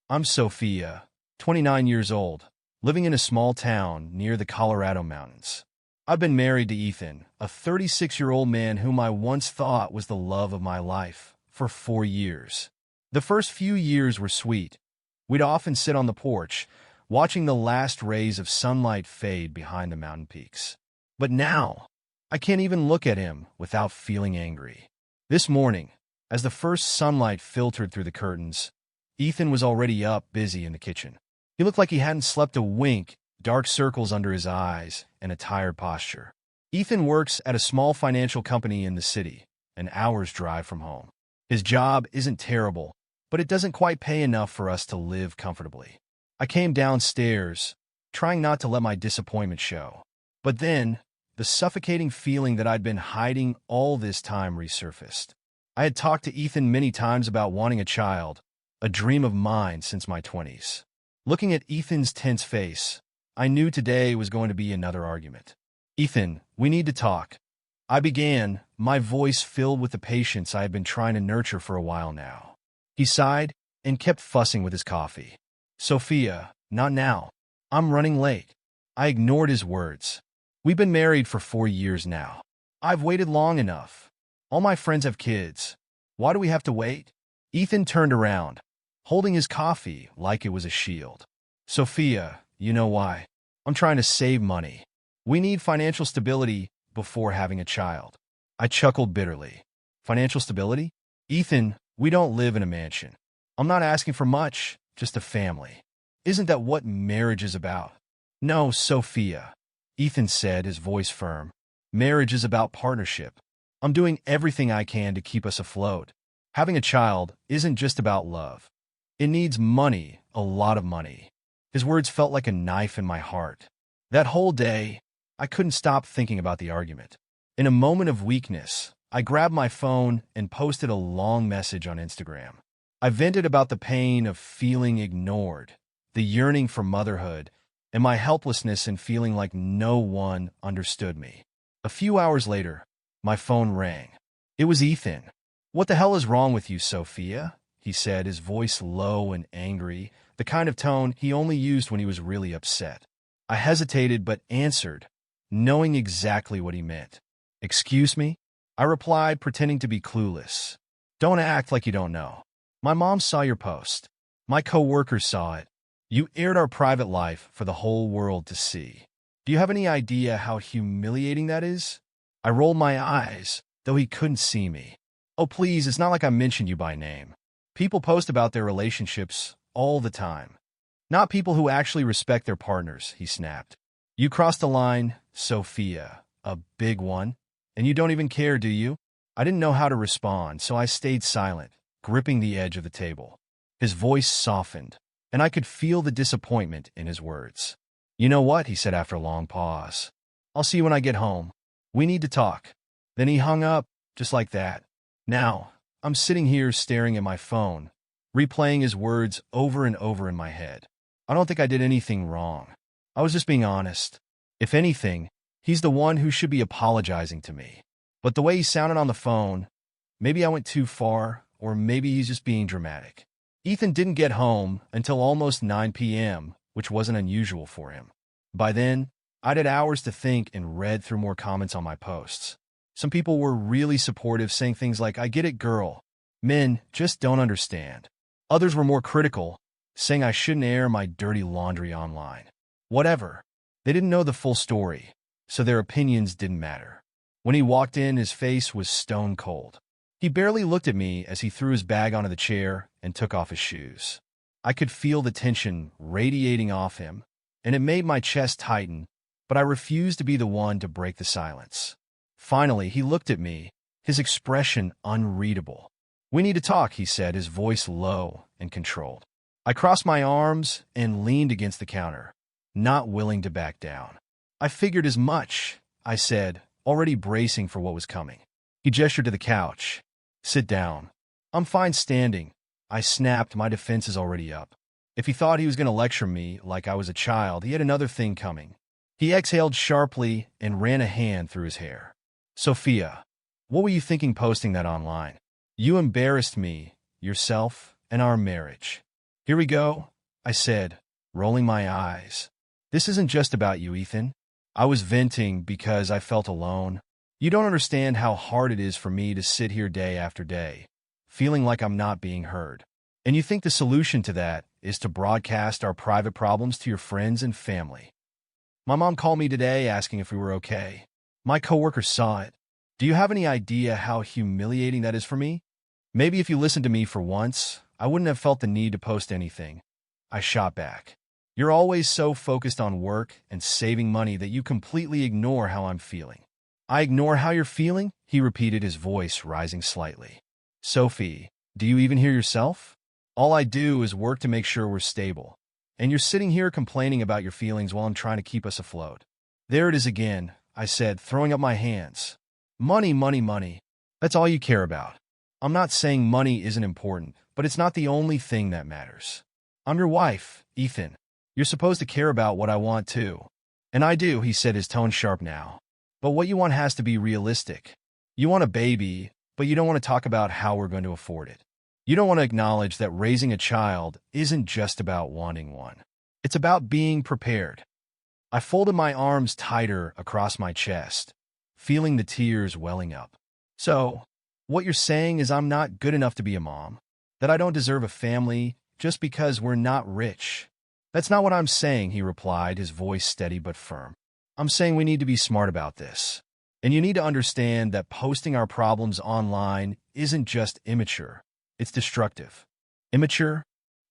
I'm Sophia, 29 years old, living in a small town near the Colorado mountains. I've been married to Ethan, a 36-year-old man whom I once thought was the love of my life, for 4 years. The first few years were sweet. We'd often sit on the porch, watching the last rays of sunlight fade behind the mountain peaks. But now, I can't even look at him without feeling angry. This morning, as the first sunlight filtered through the curtains, Ethan was already up, busy in the kitchen. He looked like he hadn't slept a wink, dark circles under his eyes, and a tired posture. Ethan works at a small financial company in the city, an hour's drive from home. His job isn't terrible, but it doesn't quite pay enough for us to live comfortably. I came downstairs, trying not to let my disappointment show. But then, the suffocating feeling that I'd been hiding all this time resurfaced. I had talked to Ethan many times about wanting a child, a dream of mine since my 20s. Looking at Ethan's tense face, I knew today was going to be another argument. "Ethan, we need to talk." I began, my voice filled with the patience I had been trying to nurture for a while now. He sighed and kept fussing with his coffee. "Sophia, not now. I'm running late." I ignored his words. "We've been married for 4 years now. I've waited long enough. All my friends have kids. Why do we have to wait?" Ethan turned around, holding his coffee like it was a shield. "Sophia, you know why. I'm trying to save money. We need financial stability before having a child." I chuckled bitterly. "Financial stability? Ethan, we don't live in a mansion. I'm not asking for much, just a family. Isn't that what marriage is about?" "No, Sophia," Ethan said, his voice firm. "Marriage is about partnership. I'm doing everything I can to keep us afloat. Having a child isn't just about love. It needs money, a lot of money." His words felt like a knife in my heart. That whole day, I couldn't stop thinking about the argument. In a moment of weakness, I grabbed my phone and posted a long message on Instagram. I vented about the pain of feeling ignored, the yearning for motherhood, and my helplessness in feeling like no one understood me. A few hours later, my phone rang. It was Ethan. "What the hell is wrong with you, Sophia?" he said, his voice low and angry, the kind of tone he only used when he was really upset. I hesitated but answered, knowing exactly what he meant. "Excuse me?" I replied, pretending to be clueless. "Don't act like you don't know. My mom saw your post. My coworkers saw it. You aired our private life for the whole world to see. Do you have any idea how humiliating that is?" I rolled my eyes, though he couldn't see me. "Oh, please, it's not like I mentioned you by name. People post about their relationships all the time. Not people who actually respect their partners," he snapped. "You crossed the line, Sophia, a big one, and you don't even care, do you?" I didn't know how to respond, so I stayed silent, gripping the edge of the table. His voice softened, and I could feel the disappointment in his words. "You know what?" he said after a long pause. "I'll see you when I get home. We need to talk." Then he hung up, just like that. Now, I'm sitting here staring at my phone, replaying his words over and over in my head. I don't think I did anything wrong. I was just being honest. If anything, he's the one who should be apologizing to me. But the way he sounded on the phone, maybe I went too far, or maybe he's just being dramatic. Ethan didn't get home until almost 9 p.m., which wasn't unusual for him. By then, I'd had hours to think and read through more comments on my posts. Some people were really supportive, saying things like, "I get it, girl. Men just don't understand." Others were more critical, saying I shouldn't air my dirty laundry online. Whatever. They didn't know the full story, so their opinions didn't matter. When he walked in, his face was stone cold. He barely looked at me as he threw his bag onto the chair and took off his shoes. I could feel the tension radiating off him, and it made my chest tighten, but I refused to be the one to break the silence. Finally, he looked at me, his expression unreadable. "We need to talk," he said, his voice low and controlled. I crossed my arms and leaned against the counter, not willing to back down. "I figured as much," I said, already bracing for what was coming. He gestured to the couch. "Sit down." "I'm fine standing," I snapped, my defenses already up. If he thought he was going to lecture me like I was a child, he had another thing coming. He exhaled sharply and ran a hand through his hair. "Sophia, what were you thinking posting that online? You embarrassed me, yourself, and our marriage. Here we go, I said, rolling my eyes. This isn't just about you, Ethan. I was venting because I felt alone. You don't understand how hard it is for me to sit here day after day, feeling like I'm not being heard. And you think the solution to that is to broadcast our private problems to your friends and family. My mom called me today asking if we were okay. My coworker saw it. Do you have any idea how humiliating that is for me? Maybe if you listened to me for once, I wouldn't have felt the need to post anything. I shot back. You're always so focused on work and saving money that you completely ignore how I'm feeling. I ignore how you're feeling? He repeated, his voice rising slightly. Sophie, do you even hear yourself? All I do is work to make sure we're stable. And you're sitting here complaining about your feelings while I'm trying to keep us afloat. There it is again, I said, throwing up my hands. Money, money, money. That's all you care about. I'm not saying money isn't important, but it's not the only thing that matters. I'm your wife, Ethan. You're supposed to care about what I want too. And I do, he said, his tone sharp now. But what you want has to be realistic. You want a baby, but you don't want to talk about how we're going to afford it. You don't want to acknowledge that raising a child isn't just about wanting one. It's about being prepared. I folded my arms tighter across my chest, feeling the tears welling up. So, what you're saying is I'm not good enough to be a mom, that I don't deserve a family just because we're not rich. That's not what I'm saying, he replied, his voice steady but firm. I'm saying we need to be smart about this. And you need to understand that posting our problems online isn't just immature. It's destructive. Immature?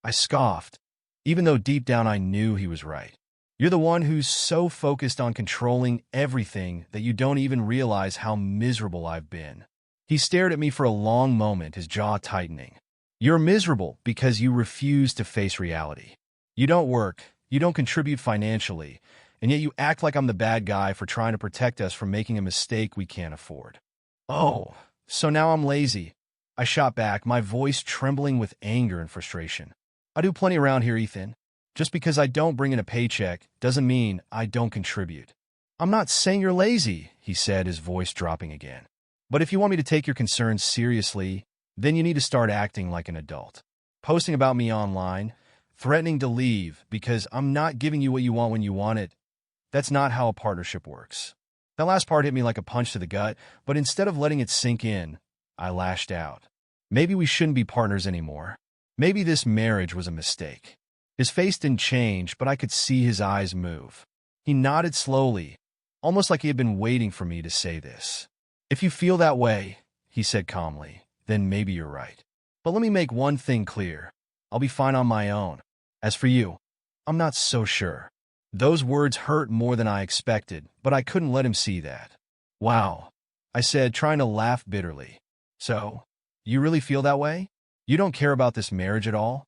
I scoffed, even though deep down I knew he was right. You're the one who's so focused on controlling everything that you don't even realize how miserable I've been. He stared at me for a long moment, his jaw tightening. You're miserable because you refuse to face reality. You don't work, you don't contribute financially, and yet you act like I'm the bad guy for trying to protect us from making a mistake we can't afford. Oh, so now I'm lazy. I shot back, my voice trembling with anger and frustration. I do plenty around here, Ethan. Just because I don't bring in a paycheck doesn't mean I don't contribute. I'm not saying you're lazy, he said, his voice dropping again. But if you want me to take your concerns seriously, then you need to start acting like an adult. Posting about me online, threatening to leave because I'm not giving you what you want when you want it, that's not how a partnership works. That last part hit me like a punch to the gut, but instead of letting it sink in, I lashed out. Maybe we shouldn't be partners anymore. Maybe this marriage was a mistake. His face didn't change, but I could see his eyes move. He nodded slowly, almost like he had been waiting for me to say this. If you feel that way, he said calmly, then maybe you're right. But let me make one thing clear. I'll be fine on my own. As for you, I'm not so sure. Those words hurt more than I expected, but I couldn't let him see that. Wow, I said, trying to laugh bitterly. So, you really feel that way? You don't care about this marriage at all?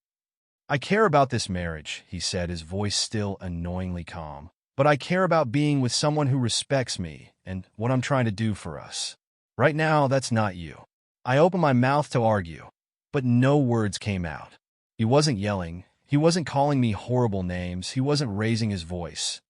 I care about this marriage, he said, his voice still annoyingly calm. But I care about being with someone who respects me and what I'm trying to do for us. Right now, that's not you. I opened my mouth to argue, but no words came out. He wasn't yelling. He wasn't calling me horrible names. He wasn't raising his voice.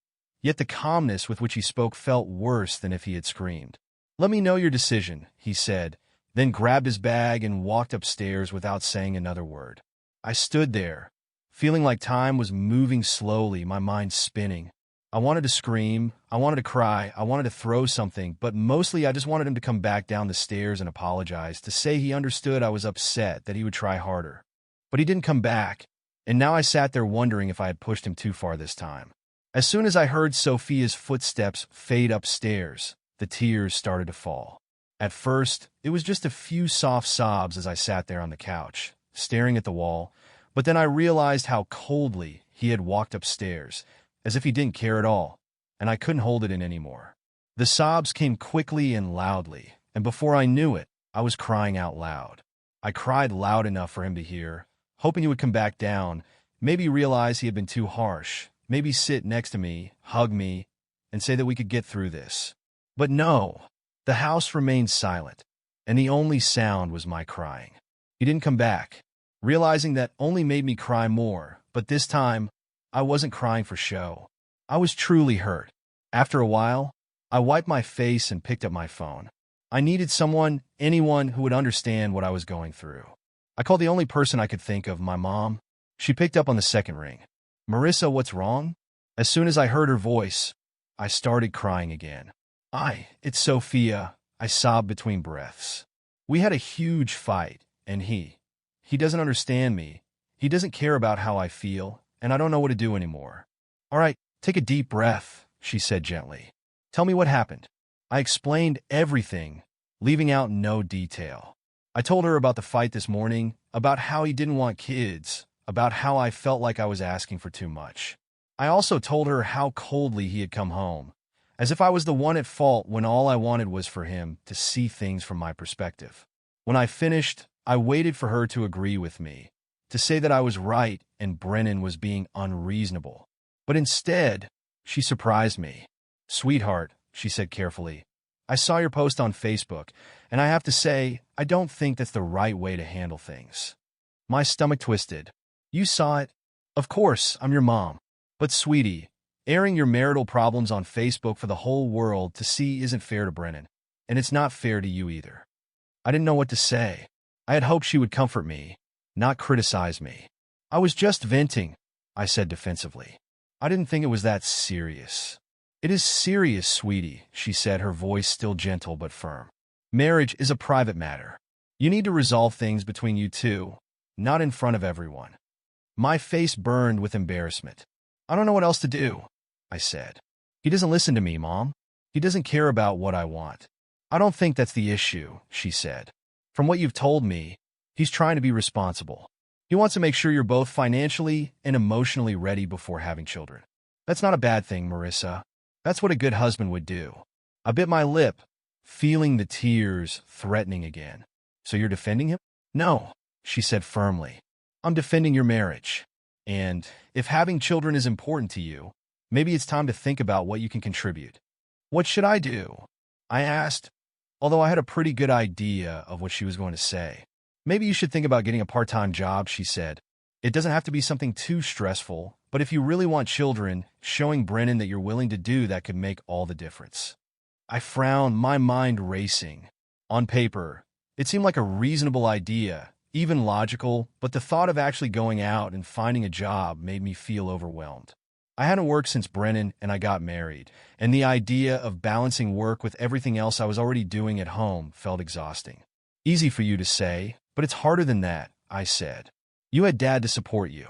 Yet the calmness with which he spoke felt worse than if he had screamed. Let me know your decision, he said, then grabbed his bag and walked upstairs without saying another word. I stood there, feeling like time was moving slowly, my mind spinning. I wanted to scream, I wanted to cry, I wanted to throw something, but mostly I just wanted him to come back down the stairs and apologize, to say he understood I was upset, that he would try harder. But he didn't come back, and now I sat there wondering if I had pushed him too far this time. As soon as I heard Sophia's footsteps fade upstairs, the tears started to fall. At first, it was just a few soft sobs as I sat there on the couch, staring at the wall, but then I realized how coldly he had walked upstairs, as if he didn't care at all, and I couldn't hold it in anymore. The sobs came quickly and loudly, and before I knew it, I was crying out loud. I cried loud enough for him to hear, hoping he would come back down, maybe realize he had been too harsh, maybe sit next to me, hug me, and say that we could get through this. But no, the house remained silent, and the only sound was my crying. He didn't come back. Realizing that only made me cry more, but this time, I wasn't crying for show. I was truly hurt. After a while, I wiped my face and picked up my phone. I needed someone, anyone who would understand what I was going through. I called the only person I could think of, my mom. She picked up on the second ring. Marissa, what's wrong? As soon as I heard her voice, I started crying again. It's Sophia, I sobbed between breaths. We had a huge fight, and he doesn't understand me. He doesn't care about how I feel, and I don't know what to do anymore. All right, take a deep breath, she said gently. Tell me what happened. I explained everything, leaving out no detail. I told her about the fight this morning, about how he didn't want kids, about how I felt like I was asking for too much. I also told her how coldly he had come home, as if I was the one at fault when all I wanted was for him to see things from my perspective. When I finished, I waited for her to agree with me, to say that I was right and Brennan was being unreasonable. But instead, she surprised me. Sweetheart, she said carefully, I saw your post on Facebook, and I have to say, I don't think that's the right way to handle things. My stomach twisted. You saw it? Of course, I'm your mom. But sweetie, airing your marital problems on Facebook for the whole world to see isn't fair to Brennan, and it's not fair to you either. I didn't know what to say. I had hoped she would comfort me, not criticize me. I was just venting, I said defensively. I didn't think it was that serious. It is serious, sweetie, she said, her voice still gentle but firm. Marriage is a private matter. You need to resolve things between you two, not in front of everyone. My face burned with embarrassment. I don't know what else to do, I said. He doesn't listen to me, Mom. He doesn't care about what I want. I don't think that's the issue, she said. From what you've told me, he's trying to be responsible. He wants to make sure you're both financially and emotionally ready before having children. That's not a bad thing, Marissa. That's what a good husband would do. I bit my lip, feeling the tears threatening again. So you're defending him? No, she said firmly. I'm defending your marriage. And if having children is important to you, maybe it's time to think about what you can contribute. What should I do? I asked, although I had a pretty good idea of what she was going to say. Maybe you should think about getting a part-time job, she said. It doesn't have to be something too stressful, but if you really want children, showing Brennan that you're willing to do that could make all the difference. I frowned, my mind racing. On paper, it seemed like a reasonable idea, even logical, but the thought of actually going out and finding a job made me feel overwhelmed. I hadn't worked since Brennan and I got married, and the idea of balancing work with everything else I was already doing at home felt exhausting. Easy for you to say, but it's harder than that, I said. You had Dad to support you.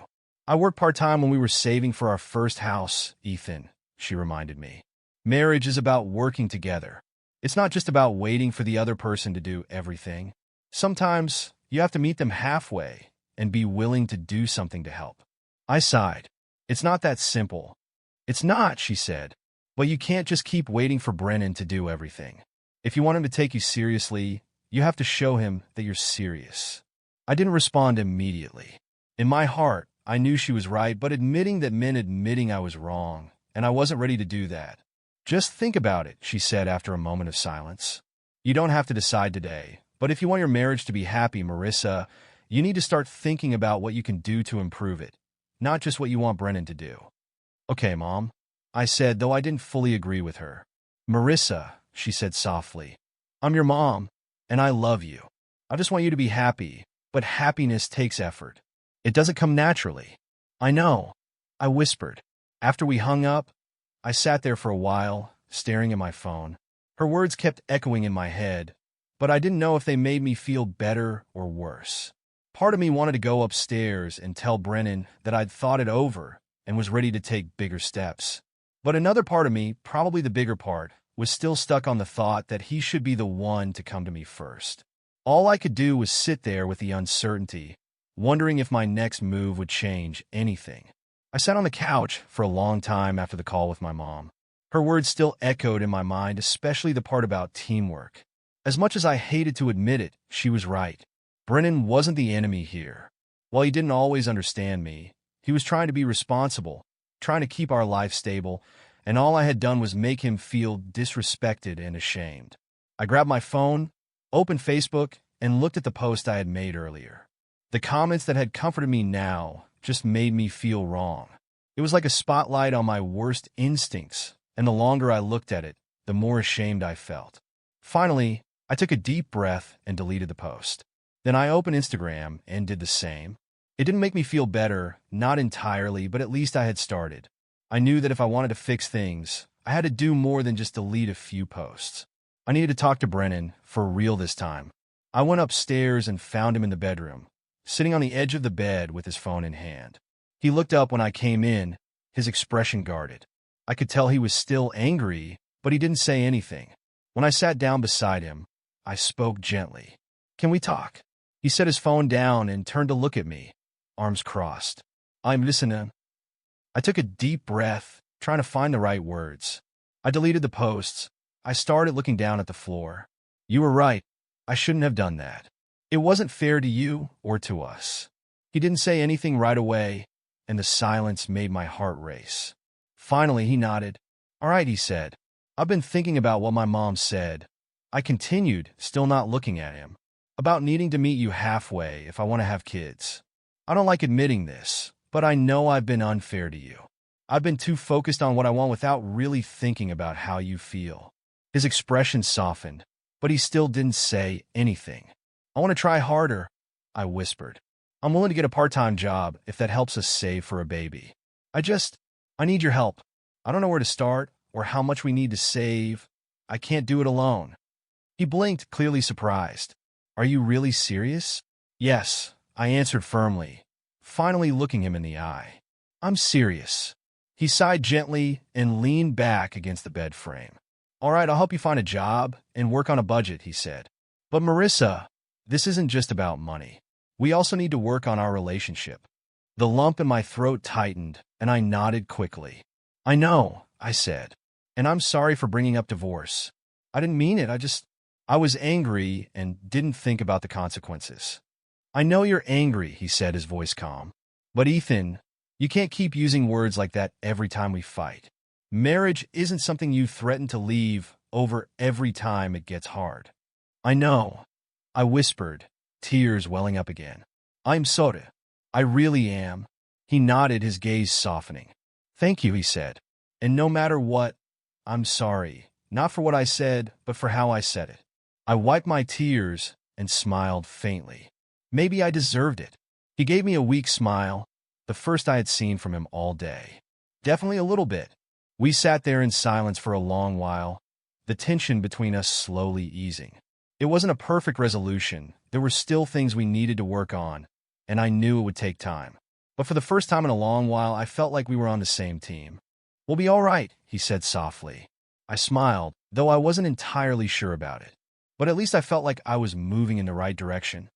I worked part-time when we were saving for our first house, Ethan, she reminded me. Marriage is about working together. It's not just about waiting for the other person to do everything. Sometimes you have to meet them halfway and be willing to do something to help. I sighed. It's not that simple. It's not, she said, but you can't just keep waiting for Brennan to do everything. If you want him to take you seriously, you have to show him that you're serious. I didn't respond immediately. In my heart, I knew she was right, but admitting that meant admitting I was wrong, and I wasn't ready to do that. Just think about it, she said after a moment of silence. You don't have to decide today, but if you want your marriage to be happy, Marissa, you need to start thinking about what you can do to improve it, not just what you want Brennan to do. Okay, Mom, I said, though I didn't fully agree with her. Marissa, she said softly, I'm your mom, and I love you. I just want you to be happy, but happiness takes effort. It doesn't come naturally. I know, I whispered. After we hung up, I sat there for a while, staring at my phone. Her words kept echoing in my head, but I didn't know if they made me feel better or worse. Part of me wanted to go upstairs and tell Brennan that I'd thought it over and was ready to take bigger steps. But another part of me, probably the bigger part, was still stuck on the thought that he should be the one to come to me first. All I could do was sit there with the uncertainty, wondering if my next move would change anything. I sat on the couch for a long time after the call with my mom. Her words still echoed in my mind, especially the part about teamwork. As much as I hated to admit it, she was right. Brennan wasn't the enemy here. While he didn't always understand me, he was trying to be responsible, trying to keep our life stable, and all I had done was make him feel disrespected and ashamed. I grabbed my phone, opened Facebook, and looked at the post I had made earlier. The comments that had comforted me now just made me feel wrong. It was like a spotlight on my worst instincts, and the longer I looked at it, the more ashamed I felt. Finally, I took a deep breath and deleted the post. Then I opened Instagram and did the same. It didn't make me feel better, not entirely, but at least I had started. I knew that if I wanted to fix things, I had to do more than just delete a few posts. I needed to talk to Brennan, for real this time. I went upstairs and found him in the bedroom, sitting on the edge of the bed with his phone in hand. He looked up when I came in, his expression guarded. I could tell he was still angry, but he didn't say anything. When I sat down beside him, I spoke gently. "Can we talk?" He set his phone down and turned to look at me, arms crossed. "I'm listening." I took a deep breath, trying to find the right words. I deleted the posts. I started looking down at the floor. "You were right. I shouldn't have done that. It wasn't fair to you or to us." He didn't say anything right away, and the silence made my heart race. Finally, he nodded. "All right," he said. "I've been thinking about what my mom said." I continued, still not looking at him. "About needing to meet you halfway if I want to have kids. I don't like admitting this, but I know I've been unfair to you. I've been too focused on what I want without really thinking about how you feel." His expression softened, but he still didn't say anything. "I want to try harder," I whispered. "I'm willing to get a part-time job if that helps us save for a baby. I need your help. I don't know where to start or how much we need to save. I can't do it alone." He blinked, clearly surprised. "Are you really serious?" "Yes," I answered firmly, finally looking him in the eye. "I'm serious." He sighed gently and leaned back against the bed frame. "All right, I'll help you find a job and work on a budget," he said. "But Marissa, this isn't just about money. We also need to work on our relationship." The lump in my throat tightened, and I nodded quickly. "I know," I said, "and I'm sorry for bringing up divorce. I didn't mean it. I was angry and didn't think about the consequences." "I know you're angry," he said, his voice calm. "But Ethan, you can't keep using words like that every time we fight. Marriage isn't something you threaten to leave over every time it gets hard." "I know," I whispered, tears welling up again. "I'm sorry. I really am." He nodded, his gaze softening. "Thank you," he said. "And no matter what, I'm sorry. Not for what I said, but for how I said it." I wiped my tears and smiled faintly. Maybe I deserved it. He gave me a weak smile, the first I had seen from him all day. "Definitely a little bit." We sat there in silence for a long while, the tension between us slowly easing. It wasn't a perfect resolution. There were still things we needed to work on, and I knew it would take time. But for the first time in a long while, I felt like we were on the same team. "We'll be all right," he said softly. I smiled, though I wasn't entirely sure about it. But at least I felt like I was moving in the right direction.